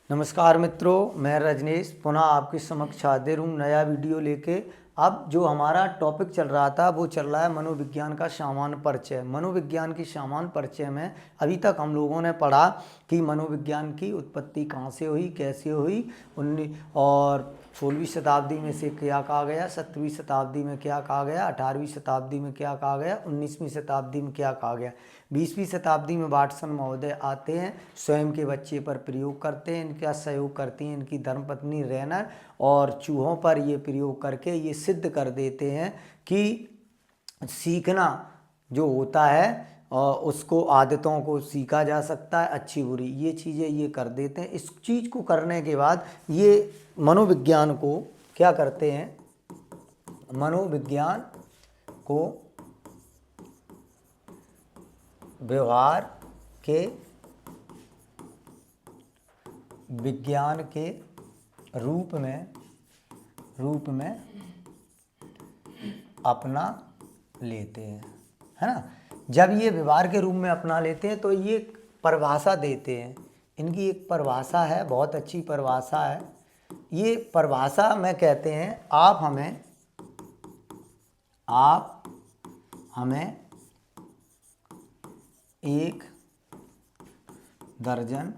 नमस्कार मित्रों, मैं रजनीश पुनः आपके समक्ष हाजिर हूँ नया वीडियो लेके। अब जो हमारा टॉपिक चल रहा था वो चल रहा है मनोविज्ञान का सामान्य परिचय। मनोविज्ञान की सामान्य परिचय में अभी तक हम लोगों ने पढ़ा कि मनोविज्ञान की उत्पत्ति कहाँ से हुई, कैसे हुई, और 16वीं शताब्दी में से क्या कहा गया, 17वीं शताब्दी में क्या कहा गया, 18वीं शताब्दी में क्या कहा गया, 19वीं शताब्दी में क्या कहा गया। 20वीं शताब्दी में वाटसन महोदय आते हैं, स्वयं के बच्चे पर प्रयोग करते हैं, इनका सहयोग करती हैं इनकी धर्मपत्नी रेनर, और चूहों पर ये प्रयोग करके ये सिद्ध कर देते हैं कि सीखना जो होता है और उसको आदतों को सीखा जा सकता है, अच्छी बुरी ये चीज़ें ये कर देते हैं। इस चीज़ को करने के बाद ये मनोविज्ञान को क्या करते हैं, मनोविज्ञान को व्यवहार के विज्ञान के रूप में अपना लेते हैं, है ना। जब ये व्यवहार के रूप में अपना लेते हैं तो ये परिभाषा देते हैं। इनकी एक परिभाषा है, बहुत अच्छी परिभाषा है। ये परिभाषा में कहते हैं आप हमें 1 दर्जन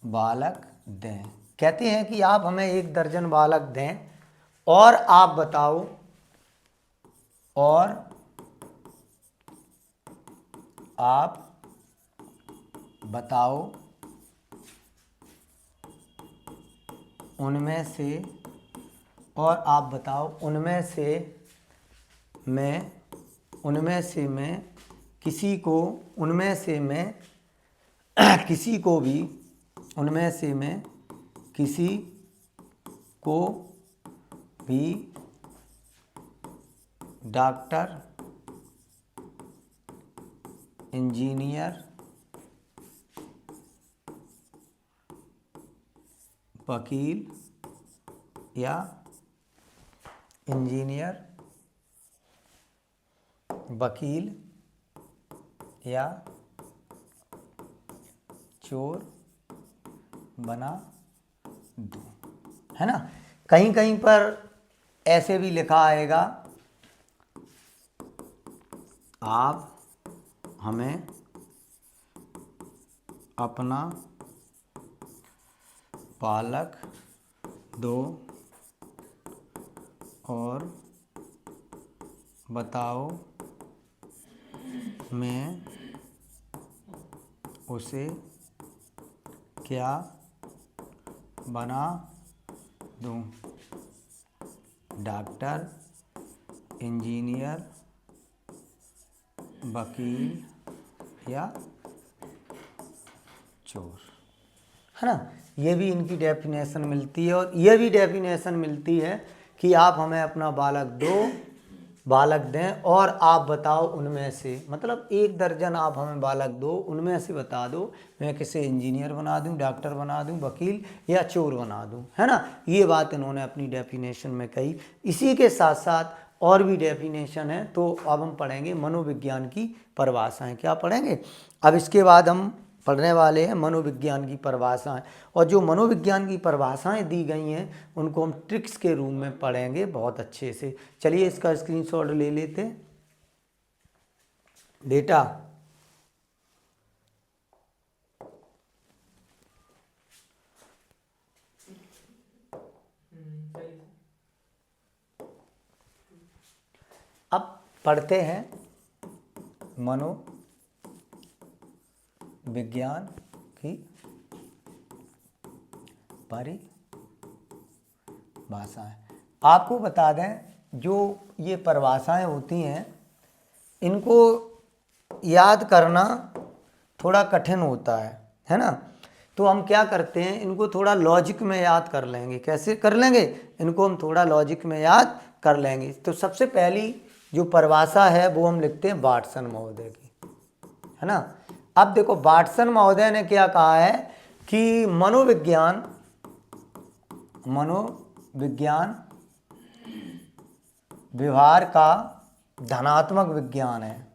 बालक दें। कहते हैं कि आप हमें 1 दर्जन बालक दें और आप बताओ उनमें से मैं किसी को भी डॉक्टर, इंजीनियर, वकील या चोर बना दूं, है ना। कहीं कहीं पर ऐसे भी लिखा आएगा, आप हमें अपना बालक दो और बताओ मैं उसे क्या बना दूं, डॉक्टर, इंजीनियर, वकील या चोर, है ना। ये भी इनकी डेफिनेशन मिलती है। और ये भी डेफिनेशन मिलती है कि आप हमें अपना बालक दें और आप बताओ उनमें से, मतलब 1 दर्जन आप हमें बालक दो, उनमें से बता दो मैं किसे इंजीनियर बना दूं, डॉक्टर बना दूं, वकील या चोर बना दूं, है ना। ये बात इन्होंने अपनी डेफिनेशन में कही। इसी के साथ साथ और भी डेफिनेशन है। तो अब हम पढ़ेंगे मनोविज्ञान की परिभाषाएं। क्या पढ़ेंगे अब इसके बाद हम पढ़ने वाले हैं मनोविज्ञान की परिभाषाएं। और जो मनोविज्ञान की परिभाषाएं दी गई हैं उनको हम ट्रिक्स के रूप में पढ़ेंगे बहुत अच्छे से। चलिए इसका स्क्रीनशॉट ले लेते हैं। बेटा अब पढ़ते हैं मनोविज्ञान की परिभाषाएं। आपको बता दें जो ये परिभाषाएं होती हैं इनको याद करना थोड़ा कठिन होता है ना। तो हम क्या करते हैं, इनको थोड़ा लॉजिक में याद कर लेंगे। कैसे कर लेंगे, इनको हम थोड़ा लॉजिक में याद कर लेंगे। तो सबसे पहली जो परिभाषा है वो हम लिखते हैं वाटसन महोदय की, है ना। अब देखो वाटसन महोदय ने क्या कहा है कि मनोविज्ञान व्यवहार का धनात्मक विज्ञान है।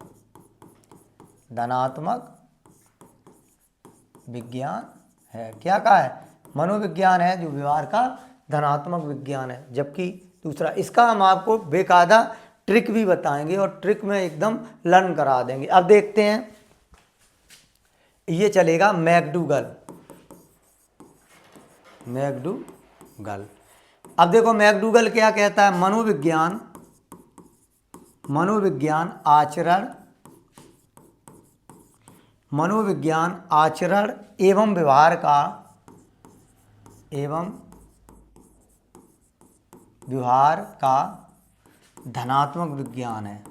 है। क्या कहा है? मनोविज्ञान है जो व्यवहार का धनात्मक विज्ञान है। जबकि दूसरा, इसका हम आपको बेकायदा ट्रिक भी बताएंगे और ट्रिक में एकदम लर्न करा देंगे। अब देखते हैं, ये चलेगा मैकडूगल। मैकडूगल, अब देखो मैकडूगल क्या कहता है? मनोविज्ञान आचरण एवं व्यवहार का धनात्मक विज्ञान है।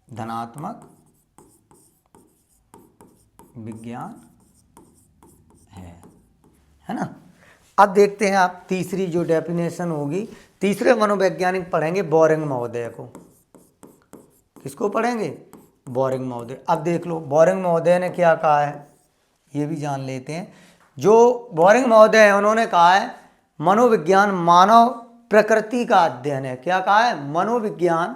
धनात्मक विज्ञान है ना। अब देखते हैं आप तीसरी जो डेफिनेशन होगी, तीसरे मनोवैज्ञानिक पढ़ेंगे बोरिंग महोदय को। किसको पढ़ेंगे? बोरिंग महोदय। अब देख लो बोरिंग महोदय ने क्या कहा है, ये भी जान लेते हैं। जो बोरिंग महोदय है उन्होंने कहा है मनोविज्ञान मानव प्रकृति का अध्ययन है। क्या कहा है? मनोविज्ञान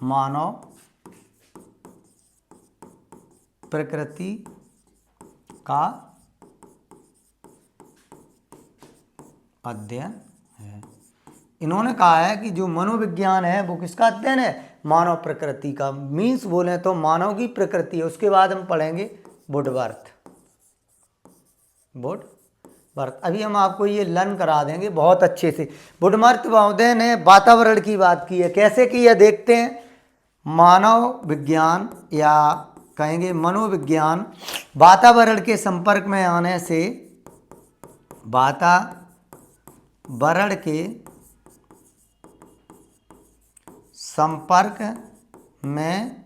मानव प्रकृति का अध्ययन है। इन्होंने कहा है कि जो मनोविज्ञान है वो किसका अध्ययन है? मानव प्रकृति का। मीन्स बोले तो मानव की प्रकृति है। उसके बाद हम पढ़ेंगे वुडवर्थ। अभी हम आपको ये लर्न करा देंगे बहुत अच्छे से। वुडवर्थ महोदय ने वातावरण की बात की है। कैसे की है देखते हैं। मानव विज्ञान या कहेंगे मनोविज्ञान वातावरण के संपर्क में आने से, वातावरण के संपर्क में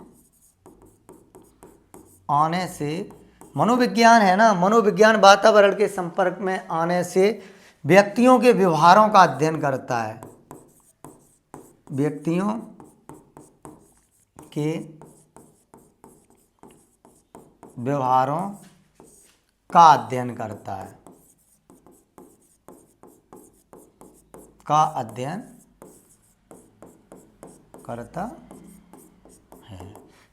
आने से, मनोविज्ञान है ना, मनोविज्ञान वातावरण के संपर्क में आने से व्यक्तियों के व्यवहारों का अध्ययन करता है। व्यक्तियों के व्यवहारों का अध्ययन करता है।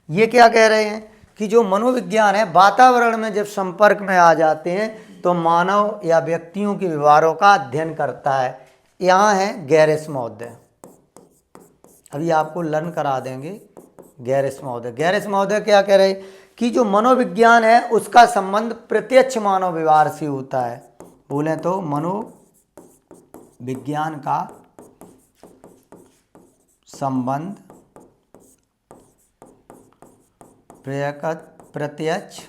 ये क्या कह रहे हैं कि जो मनोविज्ञान है वातावरण में जब संपर्क में आ जाते हैं तो मानव या व्यक्तियों के व्यवहारों का अध्ययन करता है। यहाँ है गैरिस महोदय। अभी आपको लर्न करा देंगे गैरिस महोदय। गैरिस महोदय क्या कह रहे हैं कि जो मनोविज्ञान है उसका संबंध प्रत्यक्ष मानव व्यवहार से होता है। बोले तो मनोविज्ञान का संबंध प्रत्यक्ष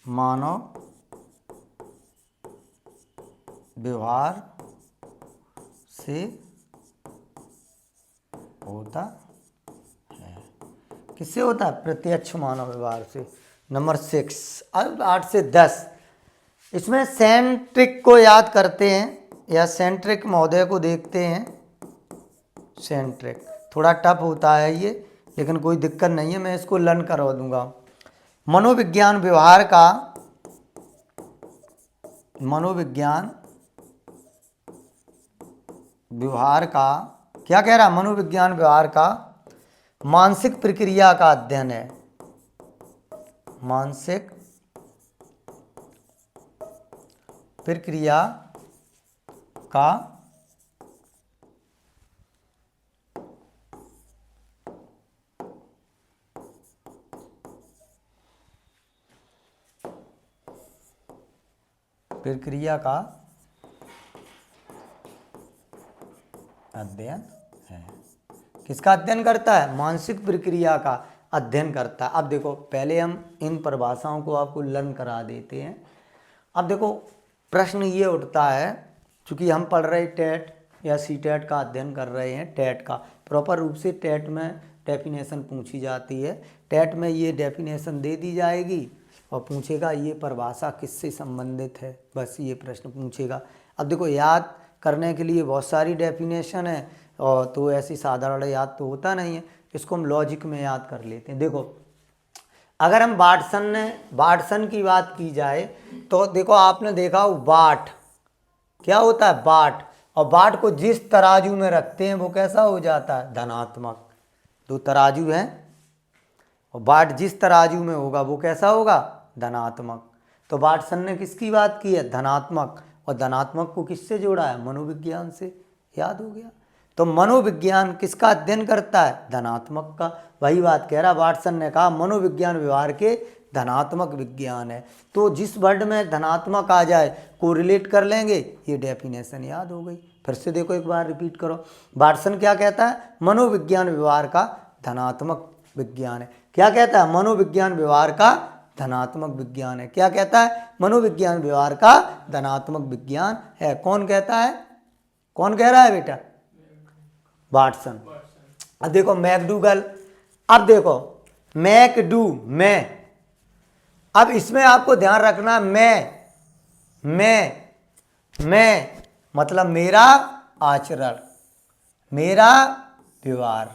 मानव व्यवहार से होता है। किससे होता है? प्रत्यक्ष मानव व्यवहार से। नंबर 6। अब 8 से 10 इसमें सेंट्रिक को याद करते हैं या सेंट्रिक महोदय को देखते हैं। सेंट्रिक थोड़ा टफ होता है ये, लेकिन कोई दिक्कत नहीं है, मैं इसको लर्न करवा दूंगा। मनोविज्ञान व्यवहार का क्या कह रहा? मनोविज्ञान व्यवहार का मानसिक प्रक्रिया का अध्ययन है। मानसिक प्रक्रिया का अध्ययन है। किसका अध्ययन करता है? मानसिक प्रक्रिया का अध्ययन करता है। अब देखो पहले हम इन परिभाषाओं को आपको लर्न करा देते हैं। अब देखो प्रश्न ये उठता है, चूँकि हम पढ़ रहे टेट या सीटेट का अध्ययन कर रहे हैं, टेट का प्रॉपर रूप से टेट में डेफिनेशन पूछी जाती है। टेट में ये डेफिनेशन दे दी जाएगी और पूछेगा ये परिभाषा किससे संबंधित है, बस ये प्रश्न पूछेगा। अब देखो याद करने के लिए बहुत सारी डेफिनेशन है और तो ऐसी साधारण याद तो होता नहीं है, इसको हम लॉजिक में याद कर लेते हैं। देखो अगर हम वाटसन की बात की जाए तो देखो आपने देखा वाट क्या होता है? वाट। और बाट को जिस तराजू में रखते हैं वो कैसा हो जाता है, धनात्मक। दो तराजू हैं और बाट जिस तराजू में होगा वो कैसा होगा, धनात्मक। तो बाटसन ने किसकी बात की है, धनात्मक, और धनात्मक को किससे जोड़ा है, मनोविज्ञान से। याद हो गया। तो मनोविज्ञान किसका अध्ययन करता है, धनात्मक का। वही बात कह रहा बाटसन ने कहा मनोविज्ञान व्यवहार के धनात्मक विज्ञान है। तो जिस वर्ड में धनात्मक आ जाए कोरिलेट कर लेंगे, ये डेफिनेशन याद हो गई। फिर से देखो एक बार रिपीट करो। बाटसन क्या कहता है, मनोविज्ञान व्यवहार का धनात्मक विज्ञान है। क्या कहता है, मनोविज्ञान व्यवहार का धनात्मक विज्ञान है। क्या कहता है, मनोविज्ञान व्यवहार का धनात्मक विज्ञान है। कौन कहता है, कौन कह रहा है बेटा, बाटसन। अब देखो मैकडूगल, अब देखो मैकडू, मैं, अब इसमें आपको ध्यान रखना, मैं मतलब मेरा आचरण, मेरा व्यवहार।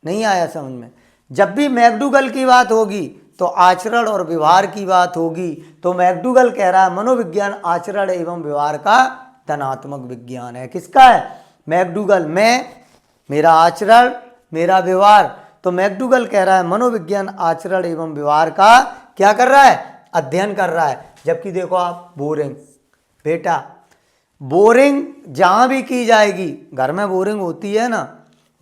नहीं आया समझ में। जब भी मैकडूगल की बात होगी तो आचरण और व्यवहार की बात होगी। तो मैकडूगल कह रहा है मनोविज्ञान आचरण एवं व्यवहार का धनात्मक विज्ञान है। किसका है, मैकडूगल, मैं, मेरा आचरण, मेरा व्यवहार। तो मैकडूगल कह रहा है मनोविज्ञान आचरण एवं व्यवहार का क्या कर रहा है, अध्ययन कर रहा है। जबकि देखो आप बोरिंग, बेटा बोरिंग जहां भी की जाएगी, घर में बोरिंग होती है ना,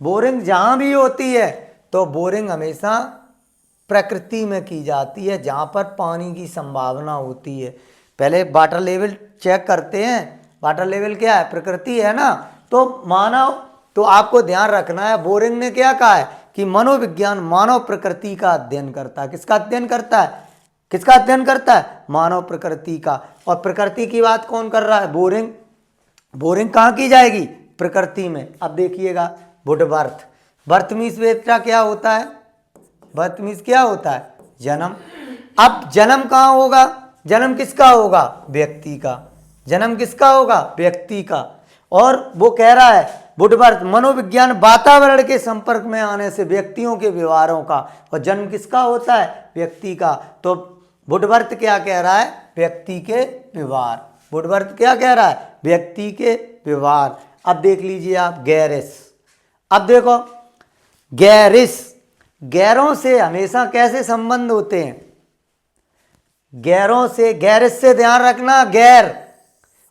बोरिंग जहां भी होती है तो बोरिंग हमेशा प्रकृति में की जाती है जहां पर पानी की संभावना होती है। पहले वाटर लेवल चेक करते हैं, वाटर लेवल क्या है, प्रकृति है ना। तो मानव, तो आपको ध्यान रखना है बोरिंग ने क्या कहा है कि मनोविज्ञान मानव प्रकृति का अध्ययन करता है। किसका अध्ययन करता है, किसका अध्ययन करता है, मानव प्रकृति का। और प्रकृति की बात कौन कर रहा है, बोरिंग। बोरिंग कहाँ की जाएगी, प्रकृति में। अब देखिएगा वुडवर्थ, बर्थमीज बेटा क्या होता है, बर्थमीज क्या होता है, जन्म। अब जन्म कहाँ होगा, जन्म किसका होगा, व्यक्ति का। जन्म किसका होगा, व्यक्ति का। और वो कह रहा है वुडवर्थ मनोविज्ञान वातावरण के संपर्क में आने से व्यक्तियों के व्यवहारों का, और जन्म किसका होता है, व्यक्ति का। तो वुडवर्थ क्या कह रहा है, व्यक्ति के व्यवहार। वुडवर्थ क्या कह रहा है, व्यक्ति के व्यवहार। अब देख लीजिए आप गैरिस, अब देखो गैरिस, गैरों से हमेशा कैसे संबंध होते हैं, गैरों से, गैरिस से ध्यान रखना, गैर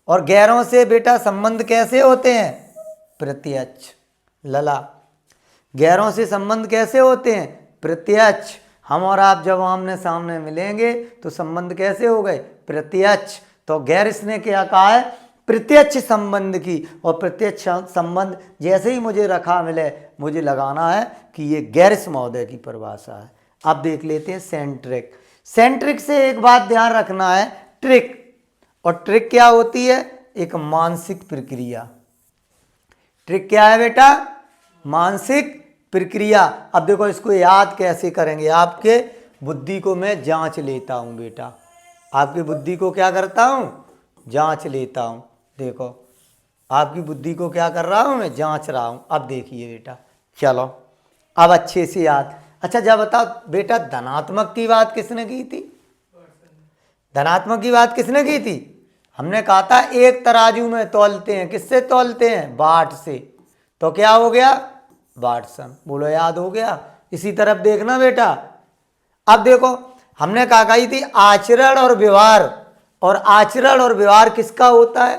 और गैरों से बेटा संबंध कैसे होते हैं, प्रत्यक्ष। लला, गैरों से संबंध कैसे होते हैं, प्रत्यक्ष। हम और आप जब आमने सामने मिलेंगे तो संबंध कैसे हो गए, प्रत्यक्ष। तो गैरिस ने क्या कहा है, प्रत्यक्ष संबंध की। और प्रत्यक्ष संबंध जैसे ही मुझे रखा मिले, मुझे लगाना है कि ये गैरिस महोदय की परिभाषा है। अब देख लेते हैं सेंट्रिक। सेंट्रिक से एक बात ध्यान रखना है, ट्रिक। और ट्रिक क्या होती है, एक मानसिक प्रक्रिया। ट्रिक क्या है बेटा, मानसिक प्रक्रिया। अब देखो इसको याद कैसे करेंगे, आपके बुद्धि को मैं जांच लेता हूं बेटा, आपकी बुद्धि को क्या करता हूं, जांच लेता हूं। देखो आपकी बुद्धि को क्या कर रहा हूं मैं, जांच रहा हूं। अब देखिए बेटा, चलो अब अच्छे से याद। अच्छा जब बताओ बेटा धनात्मक की बात किसने की थी, धनात्मक की बात किसने की थी, हमने कहा था एक तराजू में तौलते हैं, किससे तौलते हैं, बाट से। तो क्या हो गया, बाटसन। बोलो याद हो गया। इसी तरफ देखना बेटा। अब देखो हमने कहा कही थी आचरण और व्यवहार, और आचरण और व्यवहार किसका होता है,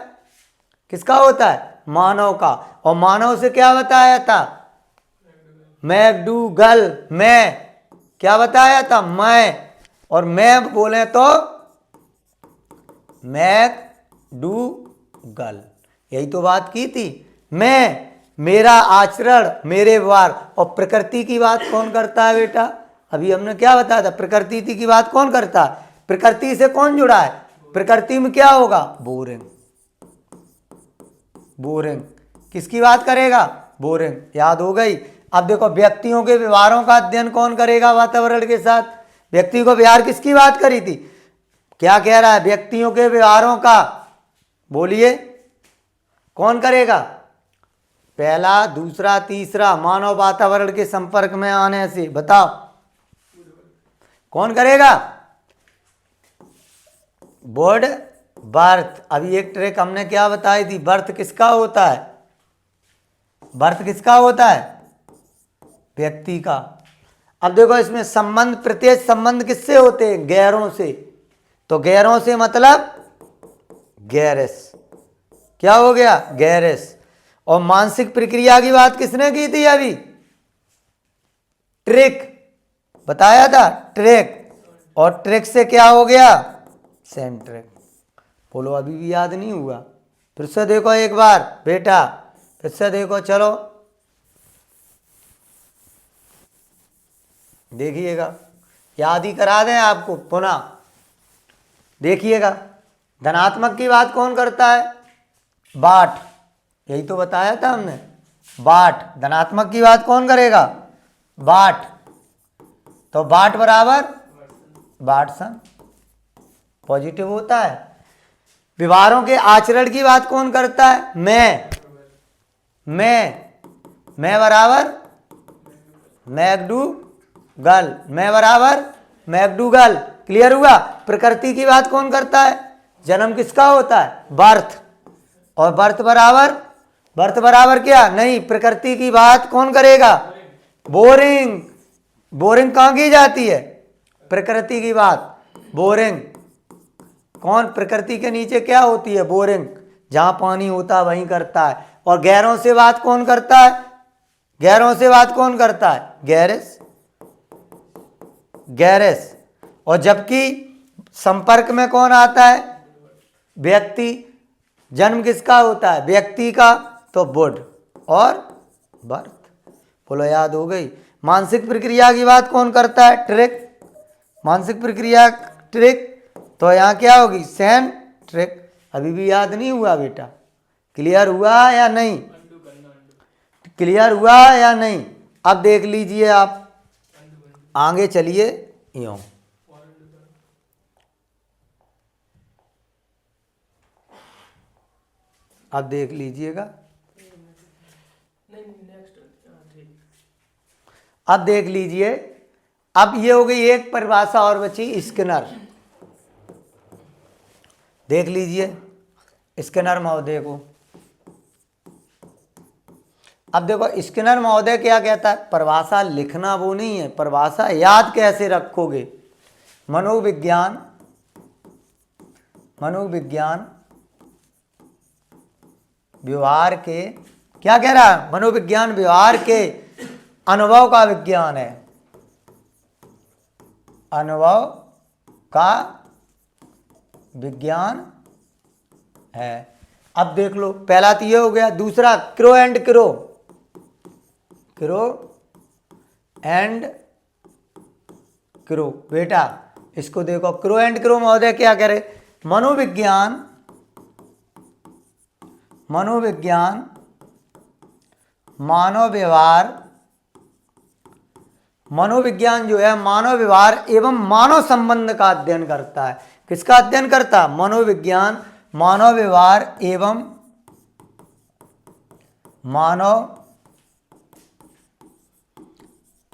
किसका होता है, मानव का। और मानव से क्या बताया था, मैकडूगल, मैं क्या बताया था, मैं। और मैं बोले तो मैकडूगल, यही तो बात की थी। मैं, मेरा आचरण, मेरे व्यवहार। और प्रकृति की बात कौन करता है बेटा, अभी हमने क्या बताया था, प्रकृति की बात कौन करता है, प्रकृति से कौन जुड़ा है, प्रकृति में क्या होगा, बोरिंग। बोरिंग किसकी बात करेगा, बोरिंग। याद हो गई। अब देखो व्यक्तियों के व्यवहारों का अध्ययन कौन करेगा वातावरण के साथ, व्यक्ति को व्यवहार किसकी बात करी थी, क्या कह रहा है, व्यक्तियों के व्यवहारों का। बोलिए कौन करेगा, पहला, दूसरा, तीसरा, मानव वातावरण के संपर्क में आने से, बताओ कौन करेगा, वुड बर्थ। अभी एक ट्रिक हमने क्या बताई थी, बर्थ किसका होता है, बर्थ किसका होता है, व्यक्ति का। अब देखो इसमें संबंध, प्रत्यक्ष संबंध किससे होते हैं, गैरों से। तो गैरों से मतलब गैरेस, क्या हो गया, गैरेस। और मानसिक प्रक्रिया की बात किसने की थी अभी, ट्रिक बताया था, ट्रिक। और ट्रिक से क्या हो गया, सेंट्रिक। बोलो अभी भी याद नहीं हुआ, फिर से देखो एक बार बेटा, फिर से देखो, चलो देखिएगा, याद ही करा दें आपको पुनः। देखिएगा, धनात्मक की बात कौन करता है, बाट, यही तो बताया था हमने, बाट। धनात्मक की बात कौन करेगा, बाट। तो बाट बराबर वाटसन, पॉजिटिव होता है। व्यवहारों के आचरण की बात कौन करता है, मैं बराबर मैकडूगल, मैं बराबर मैकडूगल। क्लियर हुआ। प्रकृति की बात कौन करता है, जन्म किसका होता है, बर्थ। और बर्थ बराबर क्या, नहीं, प्रकृति की बात कौन करेगा, बोरिंग। बोरिंग कहाँ की जाती है, प्रकृति की बात, बोरिंग। कौन, प्रकृति के नीचे क्या होती है, बोरिंग, जहां पानी होता है वहीं करता है। और गैरों से बात कौन करता है, गैरों से बात कौन करता है, गैरेस, गैरेस। और जबकि संपर्क में कौन आता है, व्यक्ति। जन्म किसका होता है, व्यक्ति का, तो बुड और बर्थ। बोलो याद हो गई। मानसिक प्रक्रिया की बात कौन करता है, ट्रिक, मानसिक प्रक्रिया ट्रिक। तो यहाँ क्या होगी, सेंट्रिक। अभी भी याद नहीं हुआ बेटा, क्लियर हुआ या नहीं, क्लियर हुआ या नहीं। अब देख लीजिए आप, आगे चलिए यूं, अब देख लीजिएगा, अब देख लीजिए। अब ये हो गई एक परिभाषा और बची, स्किनर। देख लीजिए स्किनर महोदय को। अब देखो स्किनर महोदय क्या कहता है, परिभाषा लिखना वो नहीं है, परिभाषा याद कैसे रखोगे। मनोविज्ञान व्यवहार के, क्या कह रहा है, मनोविज्ञान व्यवहार के अनुभव का विज्ञान है, अनुभव का विज्ञान है। अब देख लो, पहला तो ये हो गया। दूसरा crow and crow, crow and crow. बेटा इसको देखो, क्रो एंड क्रो महोदय क्या करे, मनोविज्ञान मानव व्यवहार, मनोविज्ञान जो है मानव व्यवहार एवं मानव संबंध का अध्ययन करता है। किसका अध्ययन करता है, मनोविज्ञान मानव व्यवहार एवं मानव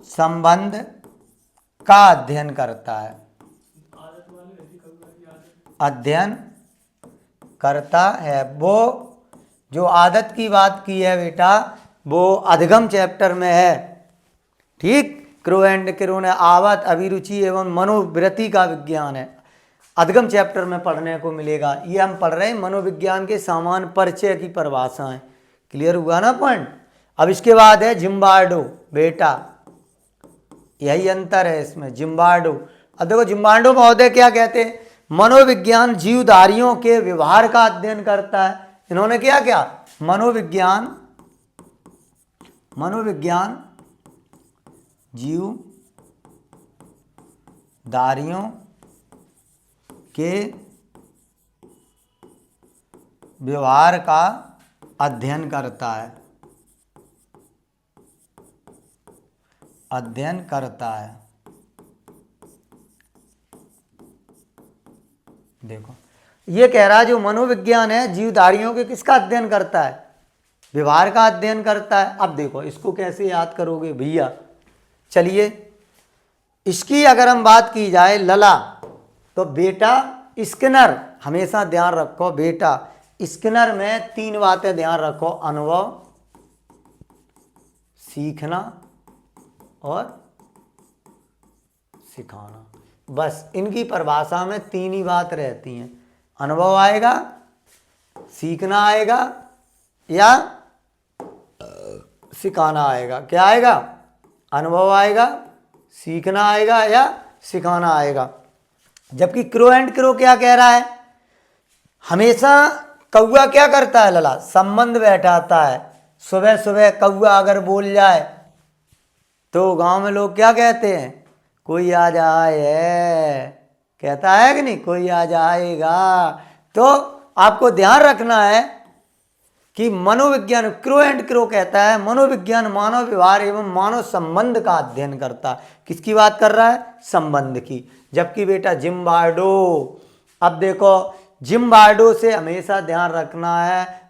संबंध का अध्ययन करता है, अध्ययन करता है। वो जो आदत की बात की है बेटा, वो अधिगम चैप्टर में है, ठीक। क्रो एंड क्रो ने आवत, अभिरुचि एवं मनोवृत्ति का विज्ञान है, अधिगम चैप्टर में पढ़ने को मिलेगा। ये हम पढ़ रहे हैं मनोविज्ञान के सामान्य परिचय की परिभाषाएं। क्लियर हुआ ना पॉइंट। अब इसके बाद है जिम्बार्डो। बेटा यही अंतर है इसमें, जिम्बार्डो। अब देखो जिम्बार्डो महोदय क्या कहते हैं, मनोविज्ञान जीवधारियों के व्यवहार का अध्ययन करता है। इन्होंने क्या क्या, मनोविज्ञान जीवधारियों के व्यवहार का अध्ययन करता है, अध्ययन करता है। देखो ये कह रहा है जो मनोविज्ञान है जीवधारियों के किसका अध्ययन करता है, व्यवहार का अध्ययन करता है। अब देखो इसको कैसे याद करोगे भैया, चलिए इसकी अगर हम बात की जाए लला, तो बेटा स्किनर, हमेशा ध्यान रखो बेटा, स्किनर में 3 बातें ध्यान रखो, अनुभव, सीखना और सिखाना। बस इनकी परिभाषा में 3 ही बात रहती हैं, अनुभव आएगा, सीखना आएगा या सिखाना आएगा। क्या आएगा? अनुभव आएगा, सीखना आएगा या सिखाना आएगा। जबकि क्रो एंड क्रो क्या कह रहा है? हमेशा कौआ क्या करता है लला? संबंध बैठाता है। सुबह सुबह कौआ अगर बोल जाए तो गांव में लोग क्या कहते हैं? कोई आ जाए, कहता है कि नहीं? कोई आ जाएगा। तो आपको ध्यान रखना है कि मनोविज्ञान, क्रो एंड क्रो कहता है मनोविज्ञान मानव व्यवहार एवं मानव संबंध का अध्ययन करता है। किसकी बात कर रहा है? संबंध की। जबकि बेटा जिम्बार्डो, अब देखो जिम्बार्डो से हमेशा ध्यान रखना है,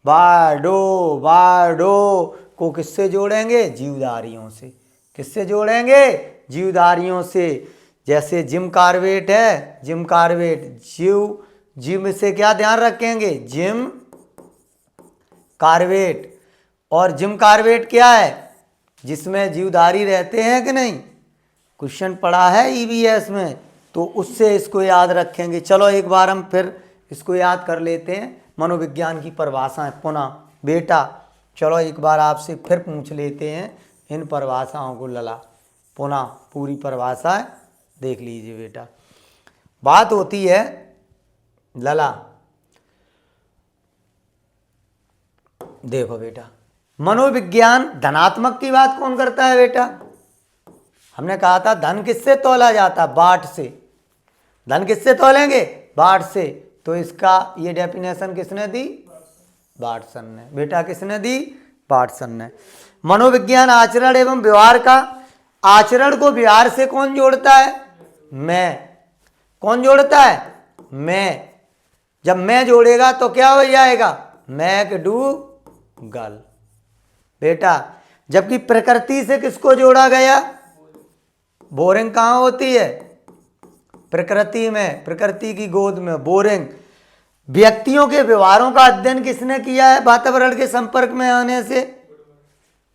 बार्डो को किससे जोड़ेंगे? जीवधारियों से। किससे जोड़ेंगे? जीवधारियों से। जैसे जिम कार्बेट है, जिम कार्बेट, जिम से क्या ध्यान रखेंगे? Jim Corbett. और जिम कार्बेट क्या है? जिसमें जीवधारी रहते हैं कि नहीं? क्वेश्चन पढ़ा है ईवीएस में, तो उससे इसको याद रखेंगे। चलो एक बार हम फिर इसको याद कर लेते हैं, मनोविज्ञान की परिभाषाएं पुनः बेटा। चलो एक बार आपसे फिर पूछ लेते हैं इन परिभाषाओं को लला, पुनः पूरी परिभाषा देख लीजिए बेटा। बात होती है लला, देखो बेटा, मनोविज्ञान धनात्मक की बात कौन करता है बेटा? हमने कहा था धन किससे तोला जाता? बाट से। धन किससे तोलेंगे? बाट से। तो इसका ये डेफिनेशन किसने दी? बाटसन ने। बेटा किसने दी? बाटसन ने। मनोविज्ञान आचरण एवं व्यवहार का, आचरण को व्यवहार से कौन जोड़ता है? मैं। कौन जोड़ता है? मैं। जब मैं जोड़ेगा तो क्या हो जाएगा? मैक डू गल। बेटा जबकि प्रकृति से किसको जोड़ा गया? बोरिंग कहाँ होती है? प्रकृति में, प्रकृति की गोद में बोरिंग। व्यक्तियों के व्यवहारों का अध्ययन किसने किया है? वातावरण के संपर्क में आने से।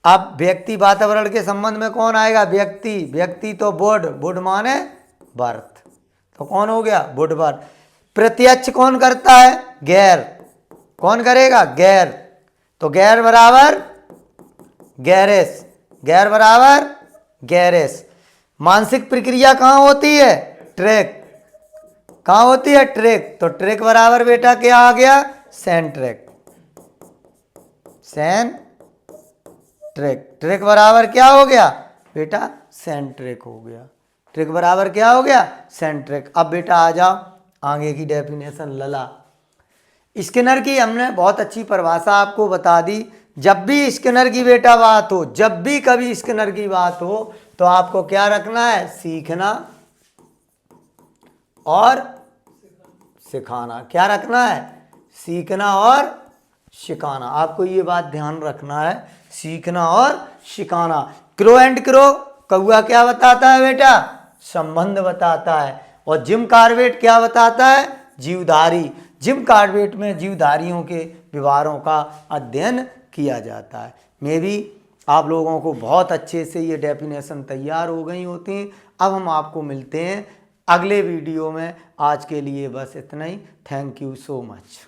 अब व्यक्ति वातावरण के संबंध में कौन आएगा? व्यक्ति। व्यक्ति तो बुड माने बर्थ, तो कौन हो गया? बुड बर्थ। प्रत्यक्ष कौन करता है? गैर। कौन करेगा? गैर। तो गैर बराबर गैरेस, गैर बराबर गैरेस। मानसिक प्रक्रिया कहाँ होती है? ट्रैक। कहाँ होती है? ट्रैक। तो ट्रैक बराबर बेटा क्या आ गया? सेंट्रिक। ट्रैक। ट्रैक बराबर क्या हो गया बेटा? सेंट्रिक हो गया। ट्रैक बराबर क्या हो गया? सेंट्रिक। अब बेटा आ जाओ आगे की डेफिनेशन लला। स्किनर की हमने बहुत अच्छी परिभाषा आपको बता दी। जब भी स्किनर की बेटा बात हो, जब भी कभी स्किनर की बात हो, तो आपको क्या रखना है? सीखना और सिखाना। क्या रखना है? सीखना और सिखाना। आपको ये बात ध्यान रखना है, सीखना और सिखाना। क्रो एंड क्रो, कौआ क्या बताता है बेटा? संबंध बताता है। और जिम कार्बेट क्या बताता है? जीवधारी। जिम कार्बेट में जीवधारियों के व्यवहारों का अध्ययन किया जाता है। मे भी आप लोगों को बहुत अच्छे से ये डेफिनेशन तैयार हो गई होती हैं। अब हम आपको मिलते हैं अगले वीडियो में। आज के लिए बस इतना ही। Thank you so much.